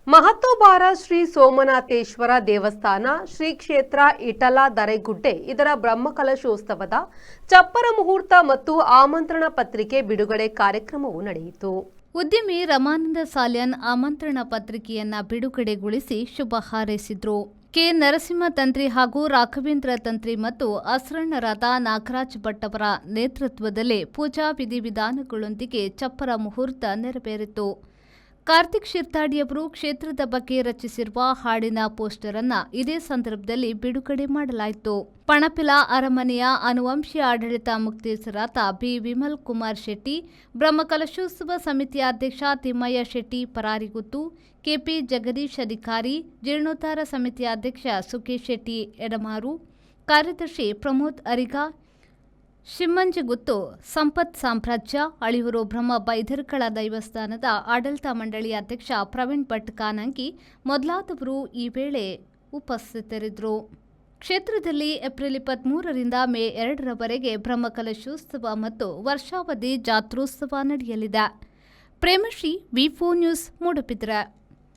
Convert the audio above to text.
ಮಹತ್ತೋಬಾರ ಶ್ರೀ ಸೋಮನಾಥೇಶ್ವರ ದೇವಸ್ಥಾನ ಶ್ರೀ ಕ್ಷೇತ್ರ ಇಟಲ ದರೆಗುಡ್ಡೆ ಇದರ ಬ್ರಹ್ಮಕಲಶೋತ್ಸವದ ಚಪ್ಪರ ಮುಹೂರ್ತ ಮತ್ತು ಆಮಂತ್ರಣ ಪತ್ರಿಕೆ ಬಿಡುಗಡೆ ಕಾರ್ಯಕ್ರಮವು ನಡೆಯಿತು. ಉದ್ಯಮಿ ರಮಾನಂದ ಸಾಲ್ಯನ್ ಆಮಂತ್ರಣ ಪತ್ರಿಕೆಯನ್ನ ಬಿಡುಗಡೆಗೊಳಿಸಿ ಶುಭ ಹಾರೈಸಿದ್ರು. ಕೆ ನರಸಿಂಹ ತಂತ್ರಿ ಹಾಗೂ ರಾಘವೇಂದ್ರ ತಂತ್ರಿ ಮತ್ತು ಅಸ್ರಣ್ಣರಾದ ನಾಗರಾಜ್ ಭಟ್ ಅವರ ನೇತೃತ್ವದಲ್ಲಿ ಪೂಜಾ ವಿಧಿವಿಧಾನಗಳೊಂದಿಗೆ ಚಪ್ಪರ ಮುಹೂರ್ತ ನೆರವೇರಿತು. ಕಾರ್ತಿಕ್ ಶಿರ್ತಾಡಿಯವರು ಕ್ಷೇತ್ರದ ಬಗ್ಗೆ ರಚಿಸಿರುವ ಹಾಡಿನ ಪೋಸ್ಟರ್ ಅನ್ನ ಇದೇ ಸಂದರ್ಭದಲ್ಲಿ ಬಿಡುಗಡೆ ಮಾಡಲಾಯಿತು. ಪಣಪಿಲ ಅರಮನೆಯ ಅನುವಂಶೀಯ ಆಡಳಿತ ಮುಕ್ತೇಸರಾದ ಬಿ ವಿಮಲ್ ಕುಮಾರ್ ಶೆಟ್ಟಿ, ಬ್ರಹ್ಮಕಲಶೋತ್ಸವ ಸಮಿತಿಯ ಅಧ್ಯಕ್ಷ ತಿಮ್ಮಯ್ಯ ಶೆಟ್ಟಿ ಪರಾರಿಗುತ್ತು, ಕೆಪಿ ಜಗದೀಶ್ ಅಧಿಕಾರಿ, ಜೀರ್ಣೋದ್ಧಾರ ಸಮಿತಿಯ ಅಧ್ಯಕ್ಷ ಸುಕೇಶ್ ಶೆಟ್ಟಿ ಎಡಮಾರು, ಕಾರ್ಯದರ್ಶಿ ಪ್ರಮೋದ್ ಅರಿಗಾ, ಶಿಮ್ಮಂಜಿಗುತ್ತು, ಸಂಪತ್ ಸಾಮ್ರಾಜ್ಯ, ಅಳಿಯೂರು ಬ್ರಹ್ಮ ಬೈದರ್ಕಳ ದೈವಸ್ಥಾನದ ಆಡಳಿತ ಮಂಡಳಿ ಅಧ್ಯಕ್ಷ ಪ್ರವೀಣ್ ಭಟ್ ಕಾನಂಗಿ ಮೊದಲಾದವರು ಈ ವೇಳೆ ಉಪಸ್ಥಿತರಿದ್ದರು. ಕ್ಷೇತ್ರದಲ್ಲಿ ಏಪ್ರಿಲ್ 23ರಿಂದ ಮೇ 2ರವರೆಗೆ ಬ್ರಹ್ಮಕಲಶೋತ್ಸವ ಮತ್ತು ವರ್ಷಾವಧಿ ಜಾತ್ರೋತ್ಸವ ನಡೆಯಲಿದೆ. ಪ್ರೇಮಶ್ರೀ, ವಿ4 ನ್ಯೂಸ್, ಮೂಡುಬಿದಿರೆ.